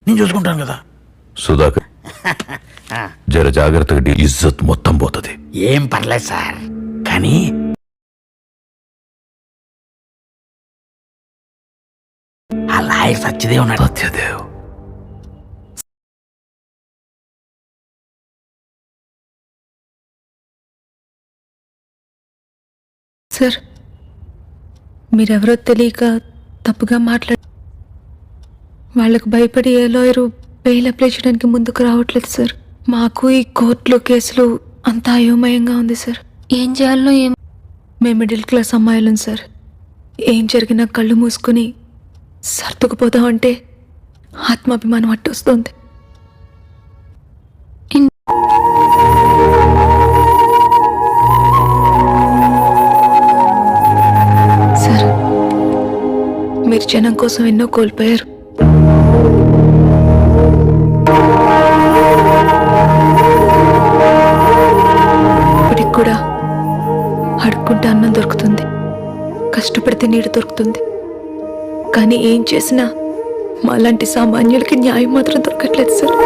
నేను చూసుకుంటాను కదా. సుధాకర్ జర జాగ్రత్తగా ఇజ్జత్ మొత్తం పోతుంది. ఏం పర్లేదు సార్, కానీ ఆ లాయర్ సత్యదేవ్ ఉన్నాడు. సత్యదేవ్ సార్, మీరెవరో తెలియక తప్పుగా వాళ్ళకు భయపడి ఏ లాయరు బెయిల్ అప్లై చేయడానికి ముందుకు రావట్లేదు సార్. మాకు ఈ కోర్టులు కేసులు అంతా అయోమయంగా ఉంది సార్. ఏం చేయాలో మేము మిడిల్ క్లాస్ అమ్మాయిలం సార్. ఏం జరిగినా కళ్ళు మూసుకుని సర్దుకుపోదామంటే ఆత్మాభిమానం అట్టొస్తుంది. సార్, మీరు జనం కోసం ఎన్నో కోల్పోయారు. ఇప్పటికి కూడా అడుక్కుంటే అన్నం దొరుకుతుంది, కష్టపడితే నీరు దొరుకుతుంది. కానీ ఏం చేసినా మాలాంటి సామాన్యులకి న్యాయం మాత్రం దొరకట్లేదు సార్.